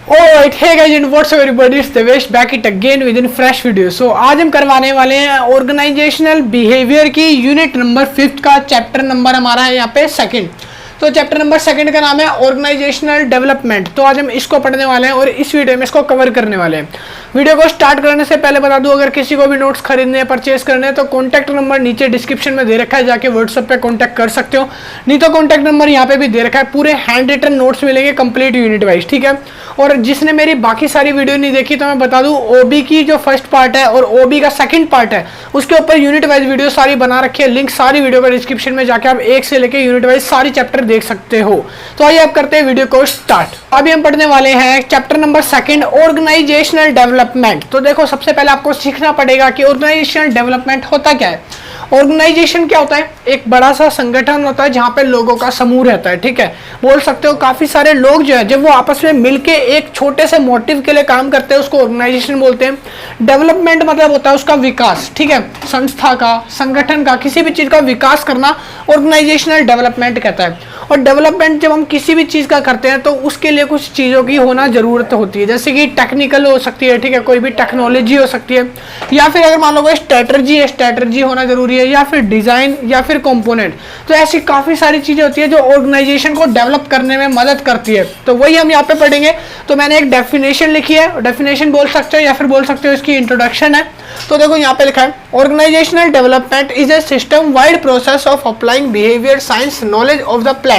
Alright, hey guys and what's up everybody, it's Devesh back it again with in fresh video. So आज हम करवाने वाले हैं organisational behaviour की unit number 5 का चैप्टर नंबर हमारा है यहाँ पे सेकंड। तो चैप्टर नंबर सेकंड का नाम है ऑर्गेनाइजेशनल डेवलपमेंट। तो आज हम इसको पढ़ने वाले हैं और इस वीडियो में इसको कवर करने वाले हैं। वीडियो को स्टार्ट करने से पहले बता दूं, अगर किसी को भी नोट्स खरीदने हैं, परचेस करने हैं तो कॉन्टैक्ट नंबर नीचे डिस्क्रिप्शन में दे रखा है, जाके व्हाट्सएप पे कॉन्टैक्ट कर सकते हो। नहीं तो कॉन्टैक्ट नंबर यहाँ पे भी दे रखा है। पूरे हैंड रिटन नोट्स मिलेंगे कंप्लीट यूनिट वाइज, ठीक है। और जिसने मेरी बाकी सारी वीडियो नहीं देखी तो मैं बता दूं, ओबी की जो फर्स्ट पार्ट है और ओबी का सेकंड पार्ट है उसके ऊपर यूनिट वाइज वीडियो सारी बना रखी है। लिंक सारी वीडियो का डिस्क्रिप्शन में जाके आप एक से लेके यूनिट वाइज सारी चैप्टर देख सकते हो। तो आइए अब करते हैं वीडियो को स्टार्ट। अभी हम पढ़ने वाले हैं chapter number second, organizational development. तो देखो, सबसे पहले आपको सीखना पड़ेगा कि ऑर्गेनाइजेशनल डेवलपमेंट होता क्या है। ऑर्गेनाइजेशन क्या होता है? एक बड़ा सा संगठन होता है जहां पे लोगों का समूह रहता है, ठीक है। बोल सकते हो काफी सारे लोग जो है जब वो आपस में मिलके एक छोटे से मोटिव के लिए काम करते हैं उसको ऑर्गेनाइजेशन बोलते हैं। डेवलपमेंट मतलब होता है उसका विकास, ठीक है। संस्था का, संगठन का, किसी भी चीज का विकास करना ऑर्गेनाइजेशनल डेवलपमेंट कहता है। और डेवलपमेंट जब हम किसी भी चीज का करते हैं तो उसके लिए कुछ चीजों की होना जरूरत होती है, जैसे कि टेक्निकल हो सकती है, ठीक है, कोई भी टेक्नोलॉजी हो सकती है, या फिर अगर मान लो कोई स्ट्रेटजी है, स्ट्रेटजी होना जरूरी है, या फिर डिजाइन, या फिर कंपोनेंट। तो ऐसी काफी सारी चीजें होती है जो ऑर्गेनाइजेशन को डेवलप करने में मदद करती है। तो वही हम यहाँ पे पढ़ेंगे। तो मैंने एक डेफिनेशन लिखी है, डेफिनेशन बोल सकते हो या फिर बोल सकते हो इसकी इंट्रोडक्शन है। तो देखो यहाँ पे लिखा है, organizational development is a system wide process of applying behaviour science knowledge of the plan.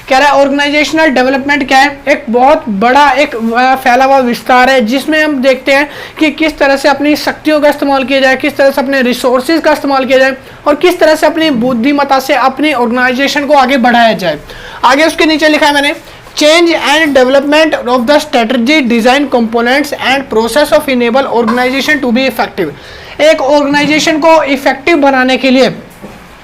कह रहा है ऑर्गेनाइजेशनल डेवलपमेंट क्या है? एक बहुत बड़ा एक फैला हुआ विस्तार है जिसमें हम देखते हैं कि किस तरह से अपनी शक्तियों का इस्तेमाल किया जाए, किस तरह से अपने रिसोर्सेज का इस्तेमाल किया जाए और किस तरह से अपनी बुद्धिमत्ता से अपनी ऑर्गेनाइजेशन को आगे बढ़ाया जाए। आगे उसके नीचे लिखा है मैंने, change and development of the strategy design components and process of enable organization to be effective. एक ऑर्गेनाइजेशन को इफेक्टिव बनाने के लिए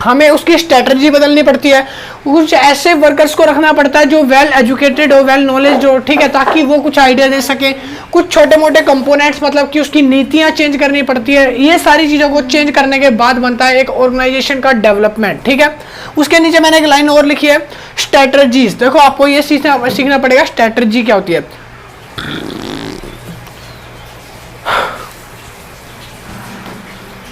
हमें उसकी स्ट्रेटजी बदलनी पड़ती है। कुछ ऐसे वर्कर्स को रखना पड़ता है जो वेल एजुकेटेड हो, वेल नॉलेज हो, ठीक है, ताकि वो कुछ आइडिया दे सके। कुछ छोटे मोटे कंपोनेंट्स मतलब कि उसकी नीतियां चेंज करनी पड़ती है। ये सारी चीज़ों को चेंज करने के बाद बनता है एक ऑर्गेनाइजेशन का डेवलपमेंट, ठीक है। उसके नीचे मैंने एक लाइन और लिखी है, स्ट्रेटजीज। देखो, आपको ये सीखना पड़ेगा स्ट्रेटजी क्या होती है।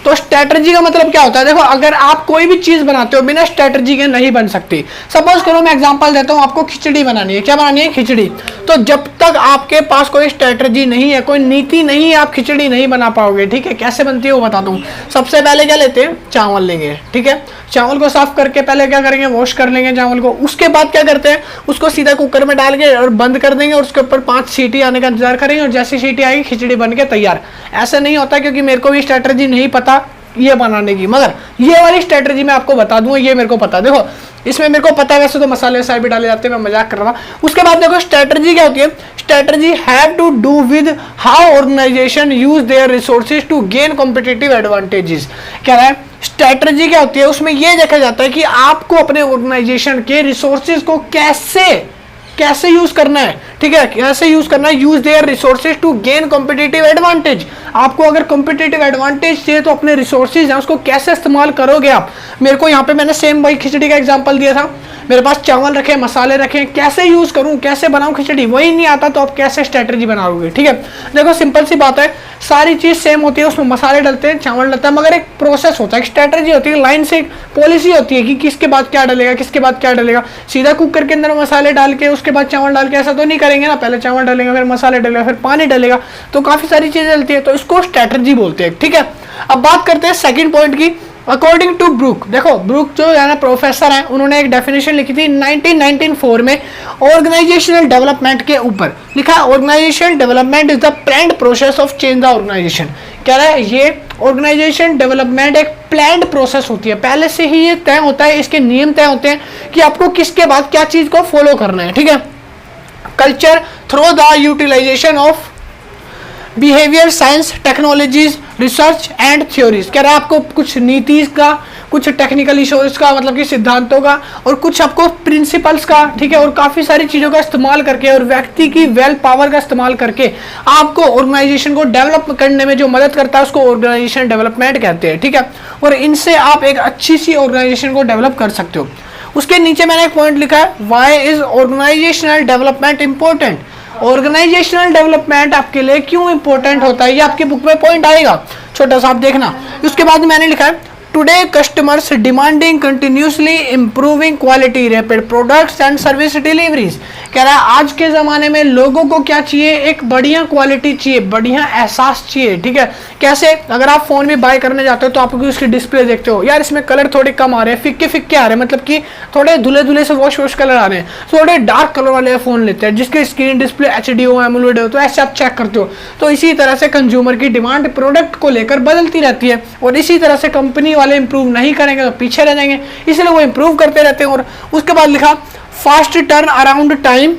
तो स्ट्रेटजी का मतलब क्या होता है? देखो, अगर आप कोई भी चीज बनाते हो बिना स्ट्रेटजी के नहीं बन सकती। सपोज करो, मैं एग्जांपल देता हूं, आपको खिचड़ी बनानी है। क्या बनानी है? खिचड़ी। तो जब तक आपके पास कोई स्ट्रेटजी नहीं है, कोई नीति नहीं है, आप खिचड़ी नहीं बना पाओगे, ठीक है। कैसे बनती है वो बता दूं। सबसे पहले क्या लेते हैं? चावल लेंगे, ठीक है। चावल को साफ करके पहले क्या करेंगे? वॉश कर लेंगे चावल को। उसके बाद क्या करते हैं? उसको सीधा कुकर में डाल के और बंद कर देंगे और उसके ऊपर 5 सीटी आने का इंतजार करेंगे और जैसी सीटी आएगी खिचड़ी बन के तैयार। ऐसा नहीं होता, क्योंकि मेरे को भी स्ट्रेटजी नहीं पता ये बनाने की, मगर ये वाली स्ट्रेटजी मैं आपको बता दूंगा, ये मेरे को पता। देखो, इसमें मेरे को पता है, वैसे तो मसाले वसाले भी डाले जाते हैं, मैं मजाक कर रहा था। उसके बाद देखो, स्ट्रेटजी क्या होती है? Strategy have to do with how organization use their resources to gain competitive advantages. क्या है स्ट्रेटजी क्या होती है? उसमें यह देखा जाता है कि आपको अपने ऑर्गेनाइजेशन के रिसोर्सेज को कैसे यूज करना है, ठीक है, कैसे यूज करना है। Use their resources to gain competitive advantage. आपको अगर कॉम्पिटिटिव एडवांटेज चाहिए तो अपने रिसोर्सेज हैं उसको कैसे इस्तेमाल करोगे आप। मेरे को यहाँ पे मैंने सेम वही खिचड़ी का एग्जांपल दिया था। मेरे पास चावल रखे, मसाले रखे, कैसे यूज करूं, कैसे बनाऊं खिचड़ी, वही नहीं आता तो आप कैसे स्ट्रेटजी बनाओगे, ठीक है। देखो, सिंपल सी बात है, सारी चीज सेम होती है, उसमें मसाले डलते हैं, चावल डलता है, मगर एक प्रोसेस होता है, एक स्ट्रेटजी होती है, लाइन से एक पॉलिसी होती है कि किसके बाद क्या डलेगा, किसके बाद क्या डलेगा। सीधा कुकर के अंदर मसाले डाल के उसके बाद चावल डाल के ऐसा तो नहीं करेंगे ना। पहले चावल डालेंगे, फिर मसाले डलेगा, फिर पानी डलेगा, तो काफी सारी चीजें डलती है, तो इसको स्ट्रेटजी बोलते हैं, ठीक है। अब बात करते हैं सेकंड पॉइंट की। अकॉर्डिंग टू ब्रूक, देखो ब्रूक जो है ना प्रोफेसर हैं, उन्होंने एक डेफिनेशन लिखी थी 1994 में ऑर्गेनाइजेशनल डेवलपमेंट के ऊपर। लिखा है, organization development is the planned process of change the organization. कह रहा है ये ऑर्गेनाइजेशन डेवलपमेंट एक प्लान्ड प्रोसेस होती है, पहले से ही ये तय होता है, इसके नियम तय होते हैं कि आपको किसके बाद क्या चीज को फॉलो करना है, ठीक है। Culture through the utilization of behaviour science technologies research and theories. कह रहा है आपको कुछ नीति का, कुछ टेक्निकल इश्यूज का, मतलब कि सिद्धांतों का, और कुछ आपको प्रिंसिपल्स का, ठीक है, और काफी सारी चीजों का इस्तेमाल करके और व्यक्ति की वेल पावर का इस्तेमाल करके आपको ऑर्गेनाइजेशन को डेवलप करने में जो मदद करता है उसको ऑर्गेनाइजेशन डेवलपमेंट कहते हैं, ठीक है। और इनसे आप एक अच्छी सी ऑर्गेनाइजेशन को डेवलप कर सकते हो। उसके नीचे मैंने एक पॉइंट लिखा है, why is organizational development important. Organizational development आपके लिए क्यों इंपॉर्टेंट होता है, ये आपकी बुक में पॉइंट आएगा, छोटा सा आप देखना। उसके बाद मैंने लिखा है today customers demanding continuously improving quality rapid products and service deliveries. कह रहा है आज के ज़माने में लोगों को क्या चाहिए, एक बढ़िया क्वालिटी चाहिए, बढ़िया एहसास चाहिए, ठीक है। कैसे, अगर आप फ़ोन भी बाय करने जाते हो तो आपको उसकी डिस्प्ले देखते हो, यार इसमें कलर थोड़े कम आ रहे हैं, फिक्के फिक्के आ रहे हैं, मतलब कि थोड़े धुले धुले से वॉश वॉश कलर आ रहे हैं, थोड़े डार्क कलर वाले फ़ोन लेते हैं जिसके स्क्रीन डिस्प्ले HD हो, एमोलेड हो, तो ऐसे आप चेक करते हो। तो इसी तरह से कंज्यूमर की डिमांड प्रोडक्ट को लेकर बदलती रहती है, और इसी तरह से कंपनी वाले इंप्रूव नहीं करेंगे तो पीछे रह जाएंगे, इसलिए वो इंप्रूव करते रहते हैं। और उसके बाद लिखा fast turn around time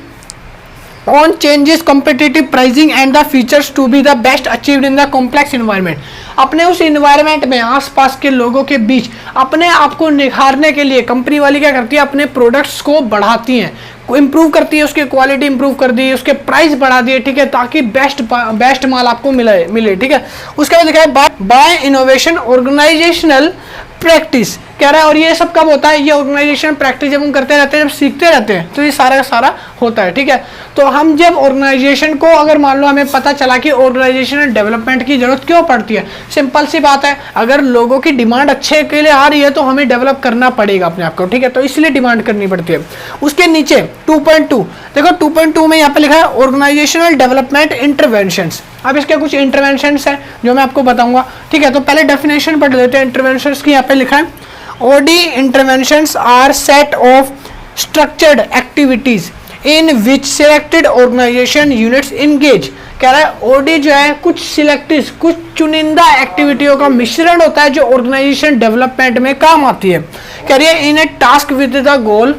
on changes competitive pricing and the features to be the best achieved in the complex environment। अपने उस इन्वायरमेंट में आसपास के लोगों के बीच अपने आप को निखारने के लिए कंपनी वाली क्या करती है, अपने प्रोडक्ट्स को बढ़ाती हैं, इंप्रूव करती है, उसकी क्वालिटी इंप्रूव कर दी, उसके प्राइस बढ़ा दिए, ठीक है, ताकि बेस्ट माल आपको मिले, ठीक है। उसके बाद लिखा है बाय इनोवेशन ऑर्गेनाइजेशनल प्रैक्टिस। कह रहा है और ये सब कब होता है, ये ऑर्गेनाइजेशन प्रैक्टिस जब हम करते रहते हैं, जब सीखते रहते हैं, तो ये सारा का सारा होता है, ठीक है। तो हम जब ऑर्गेनाइजेशन को, अगर मान लो हमें पता चला कि ऑर्गेनाइजेशनल डेवलपमेंट की जरूरत क्यों पड़ती है, सिंपल सी बात है, अगर लोगों की डिमांड अच्छे के लिए आ रही है तो हमें डेवलप करना पड़ेगा अपने आप को, ठीक है, तो इसलिए डिमांड करनी पड़ती है। उसके नीचे 2.2 देखो, 2.2 में यहाँ पे लिखा है ऑर्गेनाइजेशनल डेवलपमेंट इंटरवेंशंस। अब इसके कुछ इंटरवेंशंस हैं जो मैं आपको बताऊंगा, ठीक है। तो पहले डेफिनेशन पढ़ लेते हैं इंटरवेंशंस की। यहाँ पे लिखा है OD interventions are set of structured activities in which selected organization units engage। कह रहा है OD जो है कुछ सिलेक्टिव, कुछ चुनिंदा एक्टिविटियों का मिश्रण होता है जो ऑर्गेनाइजेशन डेवलपमेंट में काम आती है। कह रही है in a task with the goal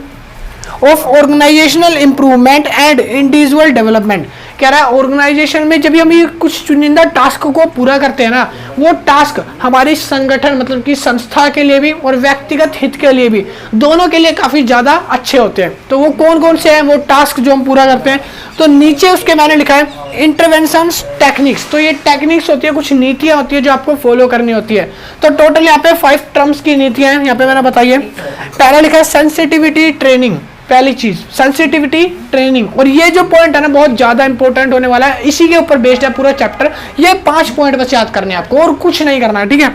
of organisational improvement and individual development. कह रहा है ऑर्गेनाइजेशन में जब हम ये कुछ चुनिंदा टास्क को पूरा करते हैं ना, वो टास्क हमारी संगठन मतलब कि संस्था के लिए भी और व्यक्तिगत हित के लिए भी, दोनों के लिए काफ़ी ज़्यादा अच्छे होते हैं। तो वो कौन कौन से हैं वो टास्क जो हम पूरा करते हैं, तो नीचे उसके मैंने लिखा है इंटरवेंशंस टेक्निक्स। तो ये टेक्निक्स होती है, कुछ नीतियाँ होती है जो आपको फॉलो करनी होती है। तो टोटल यहाँ पे 5 टर्म्स की नीतियाँ हैं, यहाँ पे मैंने बताइए। पहला लिखा है सेंसिटिविटी ट्रेनिंग, पहली चीज सेंसिटिविटी ट्रेनिंग, और ये जो पॉइंट है ना बहुत ज्यादा इंपॉर्टेंट होने वाला है, इसी के ऊपर बेस्ड है पूरा चैप्टर। ये 5 पॉइंट बस याद करने हैं आपको और कुछ नहीं करना है, ठीक है।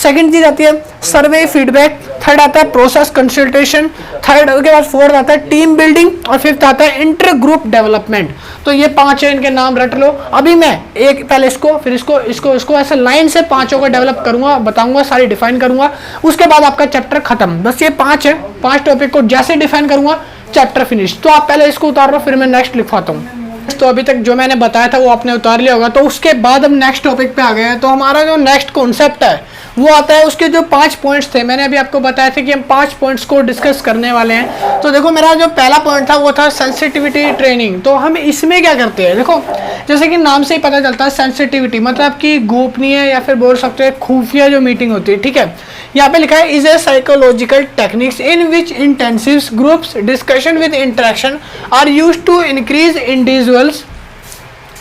सेकंड चीज आती है सर्वे फीडबैक, थर्ड आता है प्रोसेस कंसल्टेशन, थर्ड के बाद फोर्थ आता है टीम बिल्डिंग, और फिफ्थ आता है इंटर ग्रुप डेवलपमेंट। तो ये 5 है, इनके नाम रट लो। अभी मैं एक पहले इसको, फिर इसको ऐसे लाइन से 5 को डेवलप करूंगा, बताऊंगा, सारी डिफाइन करूंगा, उसके बाद आपका चैप्टर खत्म। बस ये 5 है, 5 टॉपिक को जैसे डिफाइन करूंगा चैप्टर फिनिश। तो आप पहले इसको उतार लो, फिर मैं नेक्स्ट लिखवाता हूँ। तो अभी तक जो मैंने बताया था वो आपने उतार लिया होगा। तो उसके बाद हम नेक्स्ट टॉपिक पे आ गए हैं। तो हमारा जो नेक्स्ट कॉन्सेप्ट है वो आता है, उसके जो 5 पॉइंट्स थे, मैंने अभी आपको बताया था कि हम 5 पॉइंट्स को डिस्कस करने वाले हैं। तो देखो मेरा जो पहला पॉइंट था वो था सेंसिटिविटी ट्रेनिंग। तो हम इसमें क्या करते हैं, देखो जैसे कि नाम से ही पता चलता है सेंसिटिविटी मतलब कि गोपनीय या फिर बोल सकते हैं खुफिया जो मीटिंग होती है, ठीक है। यहाँ पे लिखा है is a psychological techniques in which intensive groups discussion with interaction are used to increase individuals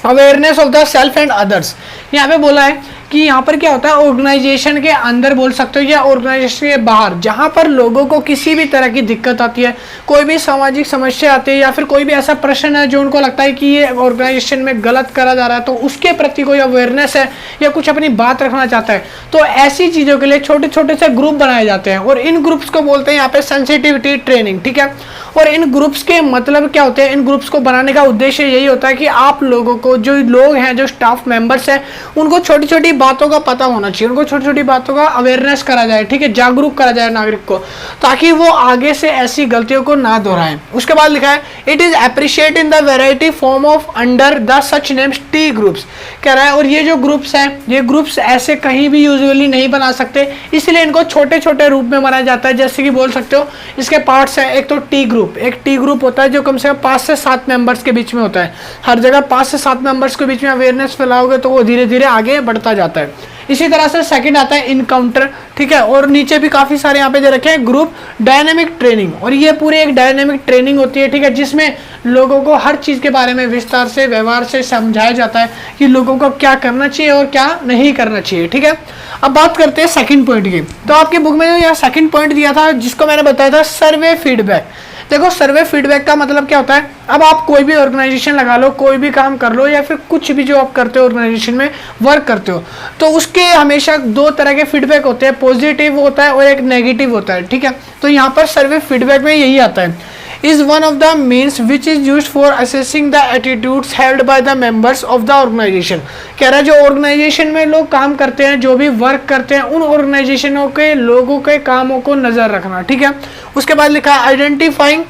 awareness of the self and others. यहाँ पे बोला है कि यहाँ पर क्या होता है, ऑर्गेनाइजेशन के अंदर बोल सकते हो या ऑर्गेनाइजेशन के बाहर, जहाँ पर लोगों को किसी भी तरह की दिक्कत आती है, कोई भी सामाजिक समस्या आती है या फिर कोई भी ऐसा प्रश्न है जो उनको लगता है कि ये ऑर्गेनाइजेशन में गलत करा जा रहा है, तो उसके प्रति कोई अवेयरनेस है या कुछ अपनी बात रखना चाहता है, तो ऐसी चीज़ों के लिए छोटे छोटे से ग्रुप बनाए जाते हैं और इन ग्रुप्स को बोलते हैं यहाँ पे सेंसिटिविटी ट्रेनिंग, ठीक है। और इन ग्रुप्स के मतलब क्या होते हैं, इन ग्रुप्स को बनाने का उद्देश्य यही होता है कि आप लोगों को, जो लोग हैं, जो स्टाफ मेंबर्स हैं, उनको छोटी छोटी बातों का पता होना चाहिए, उनको छोटी छोटी बातों का अवेयरनेस करा जाए, ठीक है, जागरूक करा जाए नागरिक को, ताकि वो आगे से ऐसी गलतियों को ना दोहराएं। उसके बाद लिखा है it is appreciate in the variety form of under the such names T groups. कह रहा है और ये जो ग्रुप्स हैं, ये ग्रुप्स ऐसे कहीं भी यूजुअली नहीं बना सकते, इसलिए इनको छोटे छोटे रूप में बनाया जाता है। जैसे कि बोल सकते हो इसके पार्ट्स हैं, एक तो टी ग्रुप, एक टी ग्रुप होता है जो कम से कम 5 से 7 मेंबर्स के बीच में होता है। हर जगह 5 से 7 मेंबर्स के बीच में अवेयरनेस फैलाओगे तो वो धीरे धीरे आगे बढ़ता जाता है। इसी तरह से सेकंड आता है इनकाउंटर, ठीक है, और नीचे भी काफी सारे यहाँ पे दे रखे हैं ग्रुप डायनेमिक ट्रेनिंग, और ये पूरी एक डायनेमिक ट्रेनिंग होती है, ठीक है, जिसमें लोगों को हर चीज के बारे में विस्तार से व्यवहार से समझाया जाता है कि लोगों को क्या करना चाहिए और क्या नहीं करना चाहिए, ठीक है। अब बात करते हैं सेकंड पॉइंट की। तो आपकी बुक में जो यहाँ सेकंड पॉइंट दिया था जिसको मैंने बताया था सर्वे फीडबैक, देखो सर्वे फीडबैक का मतलब क्या होता है, अब आप कोई भी ऑर्गेनाइजेशन लगा लो, कोई भी काम कर लो या फिर कुछ भी जो आप करते हो ऑर्गेनाइजेशन में वर्क करते हो, तो उसके हमेशा दो तरह के फीडबैक होते हैं, पॉजिटिव होता है और एक नेगेटिव होता है, ठीक है। तो यहाँ पर सर्वे फीडबैक में यही आता है, is one of the means which is used for assessing the attitudes held by the members of the organization। कह रहा है जो ऑर्गेनाइजेशन में लोग काम करते हैं, जो भी वर्क करते हैं, उन ऑर्गेनाइजेशनों के लोगों के कामों को नजर रखना, ठीक है। उसके बाद लिखा है identifying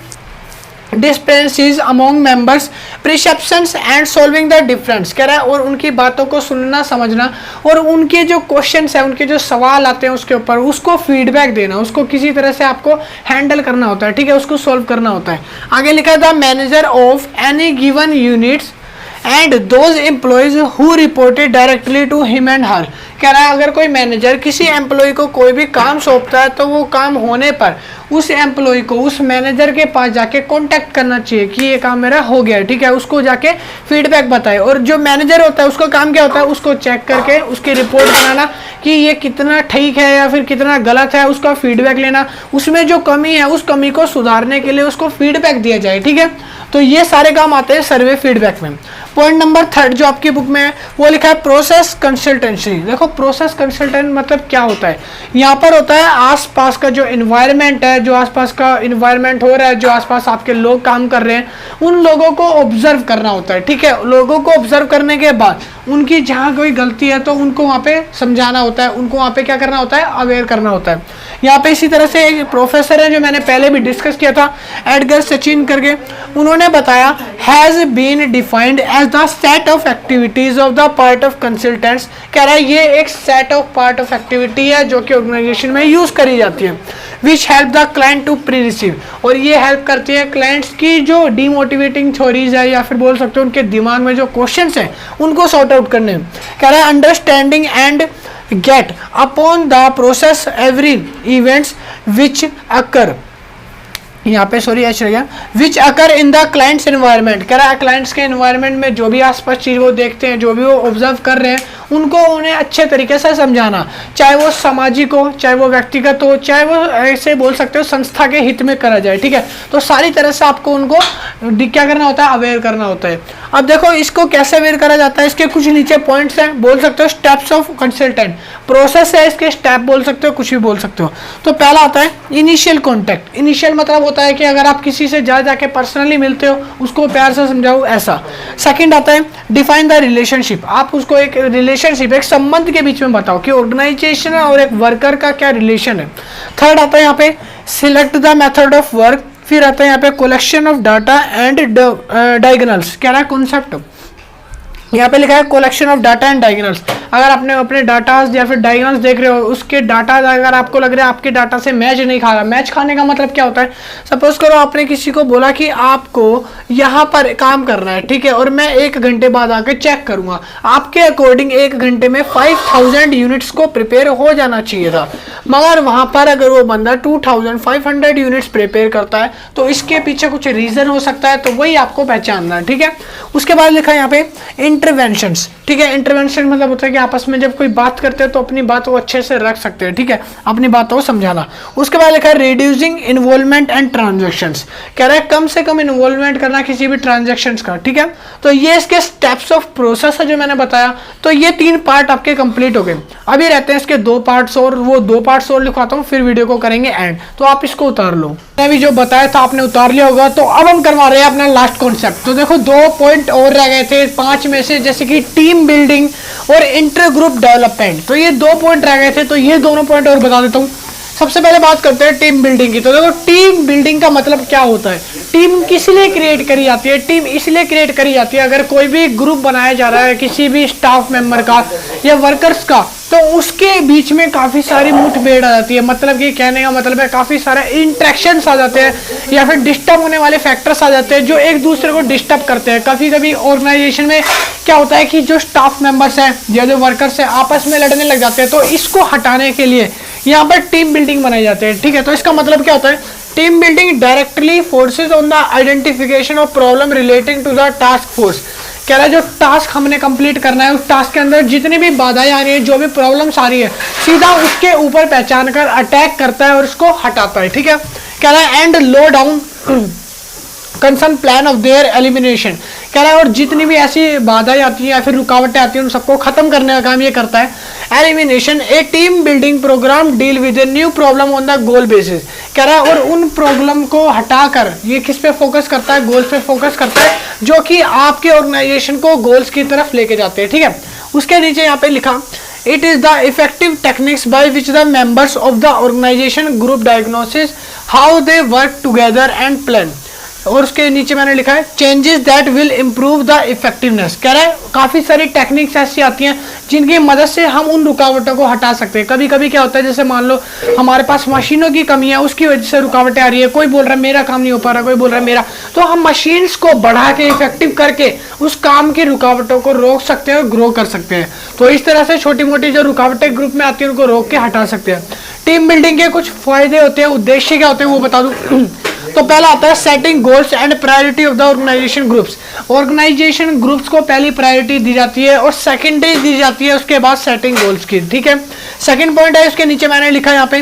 discrepancies among members perceptions and solving the difference. कह रहा है और उनकी बातों को सुनना समझना और उनके जो क्वेश्चंस है, उनके जो सवाल आते हैं उसके ऊपर उसको फीडबैक देना, उसको किसी तरह से आपको हैंडल करना होता है, ठीक है, उसको सॉल्व करना होता है। आगे लिखा है the manager of any given units and those employees who reported directly to him and her. कह रहा है अगर कोई मैनेजर किसी एम्प्लॉय को कोई भी काम सौंपता है तो वो काम होने पर उस एम्प्लॉय को उस मैनेजर के पास जाके कांटेक्ट करना चाहिए कि ये काम मेरा हो गया है, ठीक है, उसको जाके फीडबैक बताए। और जो मैनेजर होता है उसका काम क्या होता है, उसको चेक करके उसकी रिपोर्ट बनाना कि ये कितना ठीक है या फिर कितना गलत है, उसका फीडबैक लेना, उसमें जो कमी है उस कमी को सुधारने के लिए उसको फीडबैक दिया जाए, ठीक है। तो ये सारे काम आते हैं सर्वे फीडबैक में। पॉइंट नंबर 3 जो आपकी बुक में है वो लिखा है प्रोसेस कंसल्टेंसी। देखो प्रोसेस कंसल्टेंट मतलब क्या होता है, यहाँ पर होता है आसपास का जो इन्वायरमेंट है, जो आसपास का इन्वायरमेंट हो रहा है, जो आसपास आपके लोग काम कर रहे हैं, उन लोगों को ऑब्जर्व करना होता है, ठीक है। लोगों को ऑब्जर्व करने के बाद उनकी जहाँ कोई गलती है तो उनको वहाँ पे समझाना होता है, उनको वहाँ पे क्या करना होता है, अवेयर करना होता है। यहाँ पे इसी तरह से एक प्रोफेसर है जो मैंने पहले भी डिस्कस किया था, एडगर सचिन करके, उन्होंने बताया has been defined as the set of activities of the part of consultants. कह रहा है ये एक set of part of activity है जो कि ऑर्गेनाइजेशन में यूज करी जाती है, which help the client to perceive, और ये हेल्प करती है क्लाइंट्स की जो डीमोटिवेटिंग थ्योरीज है या फिर बोल सकते हो उनके दिमाग में जो क्वेश्चंस हैं उनको सॉर्ट आउट करने में। कह रहा है understanding and get upon the process every events which occur, यहाँ पे सॉरी एच रह गया, which occur in the clients environment. कह रहा है क्लाइंट्स के एनवायरनमेंट में जो भी आसपास चीज वो देखते हैं, जो भी वो ऑब्जर्व कर रहे हैं, उनको उन्हें अच्छे तरीके से समझाना, चाहे वो सामाजिक हो, चाहे वो व्यक्तिगत हो, चाहे वो ऐसे बोल सकते हो संस्था के हित में करा जाए, ठीक है। तो सारी तरह से आपको उनको क्या करना होता है, अवेयर करना होता है। अब देखो इसको कैसे अवेयर करा जाता है, इसके कुछ नीचे पॉइंट्स हैं, बोल सकते हो स्टेप्स ऑफ कंसल्टेंट, प्रोसेस है, इसके स्टेप बोल सकते हो, कुछ भी बोल सकते हो। तो पहला आता है इनिशियल कॉन्टैक्ट। इनिशियल मतलब होता है कि अगर आप किसी से जाके पर्सनली मिलते हो, उसको प्यार से समझाओ, ऐसा। सेकंड आता है डिफाइन द रिलेशनशिप, आप उसको एक रिलेशनशिप, एक संबंध के बीच में बताओ कि ऑर्गेनाइजेशन और एक वर्कर का क्या रिलेशन है। थर्ड आता है यहाँ पे select the method of work. फिर आता है यहाँ पे collection of data and diagonals. क्या रहा है कॉन्सेप्ट, यहाँ पे लिखा है collection of data and diagonals. अगर आपने अपने डाटाज या फिर डायगोनल्स देख रहे हो, उसके डाटा अगर आपको लग रहा है आपके डाटा से मैच नहीं खा रहा, मैच खाने का मतलब क्या होता है, सपोज करो आपने किसी को बोला कि आपको यहाँ पर काम करना है, ठीक है, और मैं 1 घंटे बाद आके चेक करूंगा, आपके अकॉर्डिंग 1 घंटे में 5000 यूनिट्स को प्रिपेयर हो जाना चाहिए था, मगर वहां पर अगर वो बंदा 2500 यूनिट्स प्रिपेयर करता है तो इसके पीछे कुछ रीजन हो सकता है, तो वही आपको पहचानना है, ठीक है। उसके बाद लिखा है यहाँ पे इंटरवेंशंस, ठीक है। इंटरवेंशन मतलब होता है कि आपस में जब कोई बात करते हैं तो अपनी बात को अच्छे से रख सकते हैं, ठीक है, अपनी बातों को समझाना। उसके बाद लिखा है रिड्यूसिंग इन्वॉल्वमेंट एंड ट्रांजैक्शंस। कह रहा है कम से कम इन्वॉल्वमेंट करना किसी भी ट्रांजैक्शंस का, ठीक है। तो ये इसके स्टेप्स ऑफ प्रोसेस है जो मैंने बताया। तो ये 3 पार्ट आपके कंप्लीट हो गए। अभी रहते हैं इसके 2 पार्ट्स और, वो 2 पार्ट्स और लिखवाता हूँ, फिर वीडियो को करेंगे एंड। तो आप इसको उतार लो, मैंने भी जो बताया था आपने उतार लिया होगा। तो अब हम करवा रहे हैं अपना लास्ट कॉन्सेप्ट। तो देखो 2 पॉइंट और रह गए थे 5 में से, जैसे कि टीम बिल्डिंग और इंटर ग्रुप डेवलपमेंट। तो ये 2 पॉइंट रह गए थे, तो ये दोनों पॉइंट और बता देता हूँ। सबसे पहले बात करते हैं टीम बिल्डिंग की। तो देखो टीम बिल्डिंग का मतलब क्या होता है, टीम किस लिए क्रिएट करी जाती है, टीम इसलिए क्रिएट करी जाती है अगर कोई भी ग्रुप बनाया जा रहा है किसी भी स्टाफ मेंबर का या वर्कर्स का, तो उसके बीच में काफी सारी मुठभेड़ आ जाती है। मतलब कि कहने का मतलब है काफी सारे इंटरेक्शंस आ जाते हैं या फिर डिस्टर्ब होने वाले फैक्टर्स आ जाते हैं जो एक दूसरे को डिस्टर्ब करते हैं। कभी कभी ऑर्गेनाइजेशन में क्या होता है कि जो स्टाफ मेंबर्स हैं या जो वर्कर्स हैं आपस में लड़ने लग जाते हैं, तो इसको हटाने के लिए यहाँ पर टीम बिल्डिंग बनाई जाती है, ठीक है। तो इसका मतलब क्या होता है, team building directly forces on the identification of problem relating to the task force. कह रहा है जो टास्क हमने कंप्लीट करना है, उस टास्क के अंदर जितनी भी बाधाएं आ रही है, जो भी प्रॉब्लम्स आ रही है, सीधा उसके ऊपर पहचान कर अटैक करता है और उसको हटाता है, ठीक है। कह रहा है and low down concern plan of their elimination. कह रहा है और जितनी भी ऐसी बाधाएं आती हैं या फिर रुकावटें आती हैं उन सबको खत्म करने का काम ये करता है। Elimination a team building program deal with a new problem on the goal basis. कह रहा है और उन प्रॉब्लम को हटाकर ये किस पे फोकस करता है, गोल्स पे फोकस करता है, जो कि आपके ऑर्गेनाइजेशन को गोल्स की तरफ लेके जाते हैं। ठीक है, उसके नीचे यहाँ पे लिखा It is the effective techniques by which the members of the organization group diagnosis how they work together and plan। और उसके नीचे मैंने लिखा है changes that will improve the effectiveness. कह रहा है काफ़ी सारी टेक्निक्स ऐसी आती हैं जिनकी मदद से हम उन रुकावटों को हटा सकते हैं। कभी कभी क्या होता है, जैसे मान लो हमारे पास मशीनों की कमी है, उसकी वजह से रुकावटें आ रही है, कोई बोल रहा है मेरा काम नहीं हो पा रहा, कोई बोल रहा है मेरा, तो हम मशीन्स को बढ़ा के इफेक्टिव करके उस काम की रुकावटों को रोक सकते हैं और ग्रो कर सकते हैं। तो इस तरह से छोटी मोटी जो रुकावटें ग्रुप में आती है उनको रोक के हटा सकते हैं। टीम बिल्डिंग के कुछ फायदे होते हैं, उद्देश्य क्या होते हैं वो बता दूं। तो पहला आता है setting goals and priority of the organization groups. Organization groups को पहली प्रायोरिटी दी जाती है और सेकेंडरी दी जाती है उसके बाद सेटिंग गोल्स की। ठीक है, सेकंड पॉइंट है उसके नीचे मैंने लिखा है यहाँ पे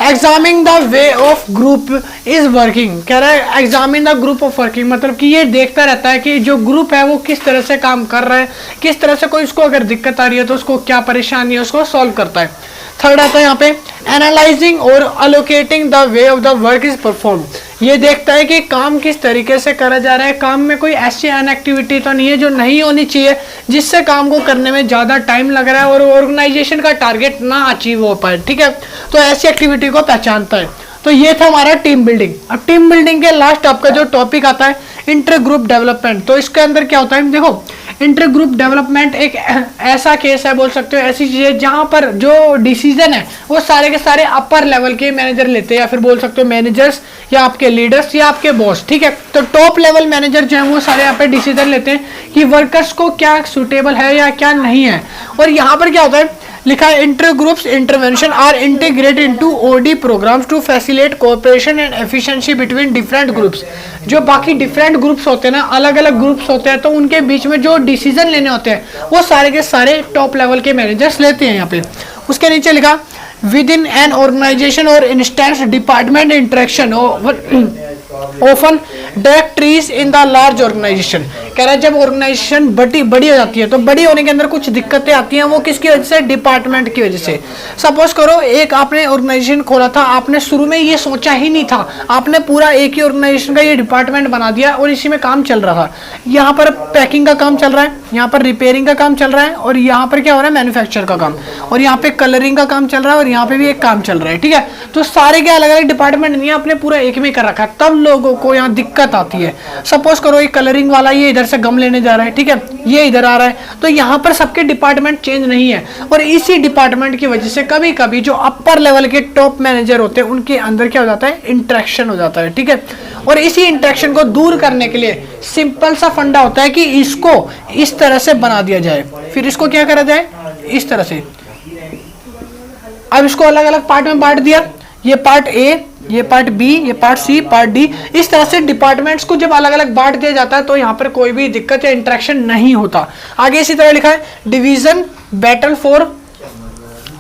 examine the way of group is working. कह रहा है examine the group of working, मतलब कि ये देखता रहता है कि जो ग्रुप है वो किस तरह से काम कर रहा है, किस तरह से कोई उसको अगर दिक्कत आ रही है तो उसको क्या परेशानी है उसको सॉल्व करता है। थर्ड आता है यहाँ पे एनालाइजिंग और allocating the way of the work is perform. ये देखता है कि काम किस तरीके से करा जा रहा है, काम में कोई ऐसी अनएक्टिविटी तो नहीं है जो नहीं होनी चाहिए जिससे काम को करने में ज़्यादा टाइम लग रहा है और ऑर्गेनाइजेशन का टारगेट ना अचीव हो पाए। ठीक है, तो ऐसी एक्टिविटी को पहचानता है। तो ये था हमारा टीम बिल्डिंग। अब टीम बिल्डिंग के लास्ट आपका जो टॉपिक आता है इंटर ग्रुप डेवलपमेंट। तो इसके अंदर क्या होता है, देखो इंटर ग्रुप डेवलपमेंट एक ऐसा केस है, बोल सकते हो ऐसी चीज है जहां पर जो डिसीजन है वो सारे के सारे अपर लेवल के मैनेजर लेते हैं, या फिर बोल सकते हो मैनेजर्स या आपके लीडर्स या आपके बॉस। ठीक है, तो टॉप लेवल मैनेजर जो है वो सारे यहाँ पे डिसीजन लेते हैं कि वर्कर्स को क्या सुटेबल है या क्या नहीं है। और यहाँ पर क्या होता है लिखा है inter groups intervention are integrated into OD programs to facilitate cooperation and efficiency between different groups. जो बाकी डिफरेंट ग्रुप्स होते हैं ना, अलग अलग ग्रुप्स होते हैं, तो उनके बीच में जो डिसीजन लेने होते हैं वो सारे के सारे टॉप लेवल के मैनेजर्स लेते हैं यहाँ पे। उसके नीचे लिखा विद इन एन ऑर्गेनाइजेशन और instance department interaction often directories in the large organization. कह रहा है जब ऑर्गेनाइजेशन बड़ी हो जाती है तो बड़ी होने के अंदर कुछ दिक्कतें आती हैं, वो किसकी वजह से, डिपार्टमेंट की वजह से। सपोज करो एक आपने ऑर्गेनाइजेशन खोला था, आपने शुरू में ये सोचा ही नहीं था, आपने पूरा एक ही ऑर्गेनाइजेशन का ये डिपार्टमेंट बना दिया और इसी में काम चल रहा है। यहाँ पर पैकिंग का काम चल रहा है, यहाँ पर रिपेयरिंग का काम चल रहा है, और यहाँ पर क्या हो रहा है मैन्युफैक्चर का काम, और यहाँ पे कलरिंग का काम चल रहा है, और यहाँ पे भी एक काम चल रहा है। ठीक है, तो सारे के अलग अलग डिपार्टमेंट नहीं है, आपने पूरा एक में कर रखा है, तब लोगों को यहाँ दिक्कत आती है। सपोज करो एक कलरिंग वाला ये इधर से गम लेने जा रहा है, ठीक है, ये इधर आ रहा है, तो यहाँ पर सबके डिपार्टमेंट चेंज नहीं है, और इसी डिपार्टमेंट की वजह से कभी कभी जो अपर लेवल के टॉप मैनेजर होते हैं उनके अंदर क्या हो जाता है, इंटरेक्शन हो जाता है। ठीक है, और इसी इंटरेक्शन को दूर करने के लिए सिंपल सा फंडा होता है कि इसको इस तरह से बना दिया जाए, फिर इसको क्या करा जाए, इस तरह से। अब इसको अलग अलग पार्ट में बांट दिया, ये पार्ट ए, ये पार्ट बी, ये पार्ट सी, पार्ट डी। इस तरह से डिपार्टमेंट्स को जब अलग अलग बांट दिया जाता है तो यहाँ पर कोई भी दिक्कत या इंटरेक्शन नहीं होता। आगे इसी तरह लिखा है division battle for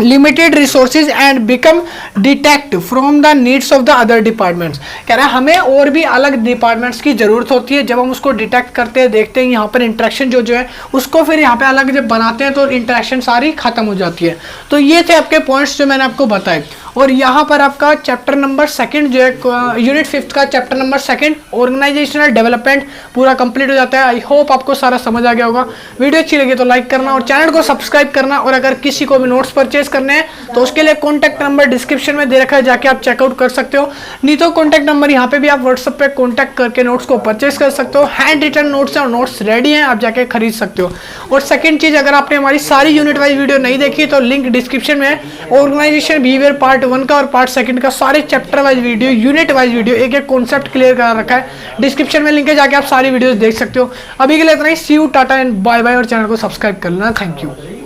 limited resources and become detect from the needs of the other departments. कह रहा है हमें और भी अलग डिपार्टमेंट्स की जरूरत होती है, जब हम उसको डिटेक्ट करते हैं, देखते हैं यहाँ पर इंटरेक्शन जो है उसको फिर यहाँ पे अलग जब बनाते हैं तो इंटरेक्शन सारी खत्म हो जाती है। तो ये थे आपके पॉइंट्स जो मैंने आपको बताए, और यहाँ पर आपका चैप्टर नंबर 2 जो है यूनिट 5 का चैप्टर नंबर 2 ऑर्गेनाइजेशनल डेवलपमेंट पूरा कंप्लीट हो जाता है। आई होप आपको सारा समझ आ गया होगा। वीडियो अच्छी लगी तो लाइक करना और चैनल को सब्सक्राइब करना, और अगर किसी को भी नोट्स परचेज करने हैं तो उसके लिए कॉन्टैक्ट नंबर डिस्क्रिप्शन में दे रखा है, जाके आप चेकआउट कर सकते हो। नहीं तो कॉन्टैक्ट नंबर यहाँ पे भी आप व्हाट्सएप पे कॉन्टैक्ट करके नोट्स को परचेज कर सकते हो। हैंड रिटन नोट्स हैं और नोट्स रेडी हैं, आप जाके खरीद सकते हो। और सेकंड चीज, अगर आपने हमारी सारी यूनिट वाइज वीडियो नहीं देखी तो लिंक डिस्क्रिप्शन में है। ऑर्गेनाइजेशन बिहेवियर पार्ट 1 का और पार्ट 2 का सारे chapter wise video, unit wise video, एक एक कॉन्सेप्ट क्लियर करा रखा है। डिस्क्रिप्शन में लिंक है, जाके आप सारी वीडियोस देख सकते हो। अभी के लिए इतना ही। See you, tata and bye bye, और चैनल को सब्सक्राइब कर लेना। Thank you.